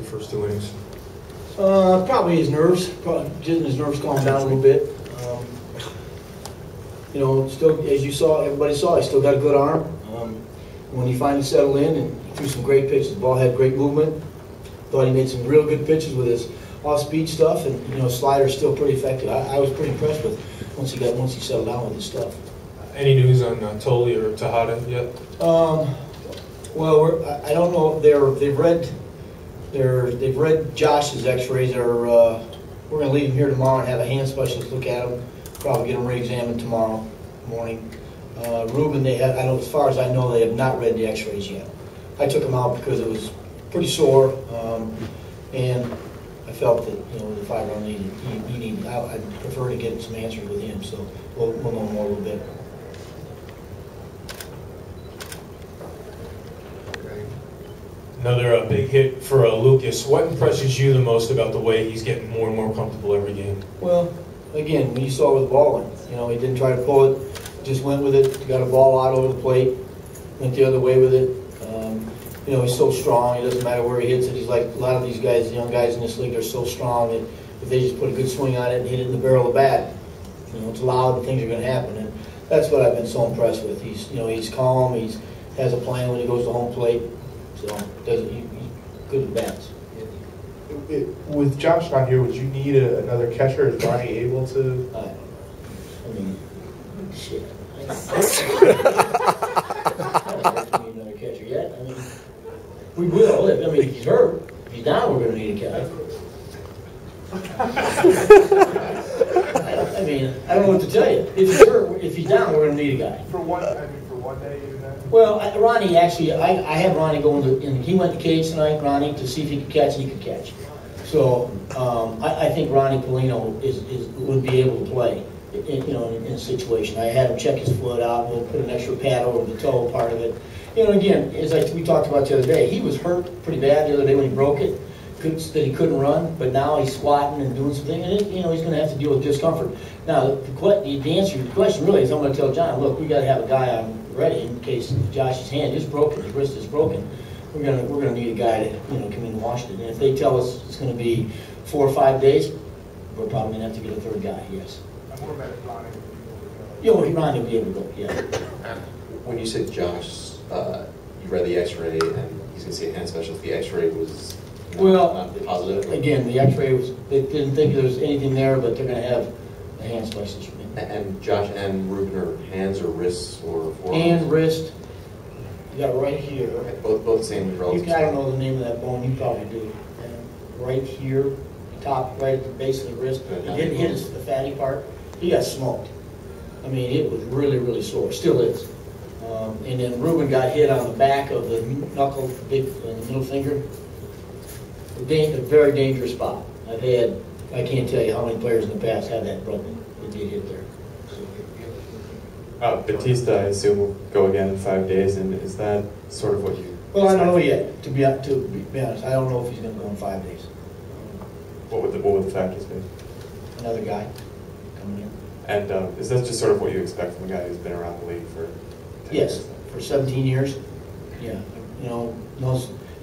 first 2 innings? Probably his nerves. Probably just his nerves calmed down a little bit. You know, still, as you saw, everybody saw, he still got a good arm. When he finally settled in and he threw some great pitches, the ball had great movement. Thought he made some real good pitches with his off-speed stuff, and you know, slider's still pretty effective. I was pretty impressed with once he settled down with his stuff. Any news on Toley or Tejada yet? Well, I don't know if they've read Josh's X-rays. We're going to leave him here tomorrow and have a hand specialist look at him. Probably get him re-examined tomorrow morning. Ruben, as far as I know, they have not read the X-rays yet. I took him out because it was pretty sore, and I felt that the 5-round needed. I'd prefer to get some answers with him, so we'll know more a little bit. Another big hit for Lucas. What impresses you the most about the way he's getting more and more comfortable every game? Well, again, when you saw with the ball, he didn't try to pull it, just went with it, got a ball out over the plate, went the other way with it. He's so strong, it doesn't matter where he hits it. He's like a lot of these guys, the young guys in this league, are so strong that if they just put a good swing on it and hit it in the barrel of the bat, it's loud and things are going to happen. And that's what I've been so impressed with. He's calm, he has a plan when he goes to home plate, so he's good at bats. With Josh not here, would you need another catcher? Is Ronnie able to? Shit. I don't need another catcher yet. We will. If he's hurt, if he's down, we're going to need a catcher. I don't know what to tell you. If he's hurt, if he's down, we're going to need a guy. For one day, even then? Well, Ronnie actually, I had Ronnie go and he went to cage tonight, Ronnie, to see if he could catch, and he could catch. So I think Ronnie Polino would be able to play in a situation. I had him check his foot out. We'll put an extra pad over the toe part of it. Again, as we talked about the other day, he was hurt pretty bad the other day when he broke it. That he couldn't run, but now he's squatting and doing something, and he's going to have to deal with discomfort. Now, the answer to the question really is, I'm going to tell John, look, we got to have a guy on ready in case Josh's hand is broken, his wrist is broken. We're going to need a guy to come in and wash it. And if they tell us it's going to be 4 or 5 days, we're probably going to have to get a third guy. Yes. I'm more about Ronnie. Ronnie will be able to go. Yeah. When you said Josh, you read the X-ray and he's going to see a hand specialist. The X-ray was not positive. Again, the X-ray was. They didn't think there was anything there, but they're going to have a hand specialist. And Josh and Ruben are hands or wrists or forearms? Hand, wrist. You got it right here. Both same relative. I don't know the name of that bone. You probably do. And right here, top, right at the base of the wrist. It didn't hit the fatty part. He got smoked. It was really, really sore. Still is. And then Ruben got hit on the back of the knuckle, the middle finger. A very dangerous spot. I can't tell you how many players in the past have that broken. It did hit there. Batista, I assume, will go again in 5 days, and is that sort of what you... Well, I don't know yet. To be honest, I don't know if he's going to go in 5 days. What would the factors be? Another guy coming in. And is that just sort of what you expect from a guy who's been around the league for 10 years? Yes, for 17 years. Yeah,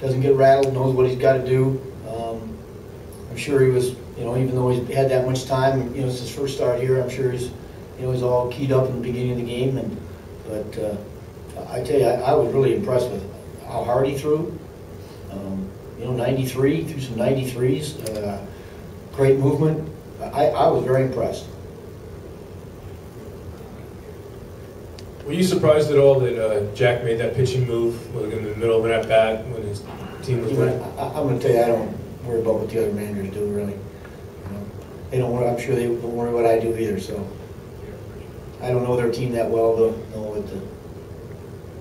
doesn't get rattled, knows what he's got to do. I'm sure he was, even though he's had that much time, it's his first start here. I'm sure he's all keyed up in the beginning of the game. But I tell you, I was really impressed with how hard he threw. 93, threw some 93s, great movement. I was very impressed. Were you surprised at all that Jack made that pitching move in the middle of an at-bat when his team was winning? I'm going to tell you, I don't worry about what the other managers do, really. They don't worry. I'm sure they don't worry what I do either. So I don't know their team that well to know what to.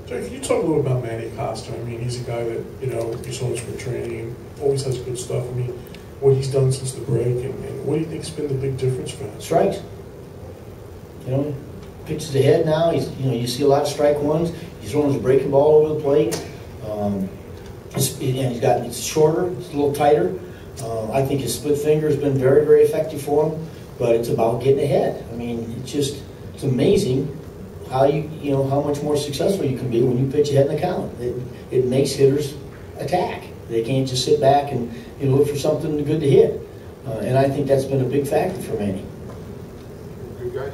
Jack, can you talk a little about Manny Costa? He's a guy that you saw in spring training, always has good stuff. What he's done since the break, and what do you think's been the big difference for him? Strikes. Pitches ahead now. You see a lot of strike ones. He's throwing his breaking ball over the plate, and it's shorter. It's a little tighter. I think his split finger has been very, very effective for him. But it's about getting ahead. It's amazing how how much more successful you can be when you pitch ahead in the count. It makes hitters attack. They can't just sit back and look for something good to hit. And I think that's been a big factor for Manny. Good guys.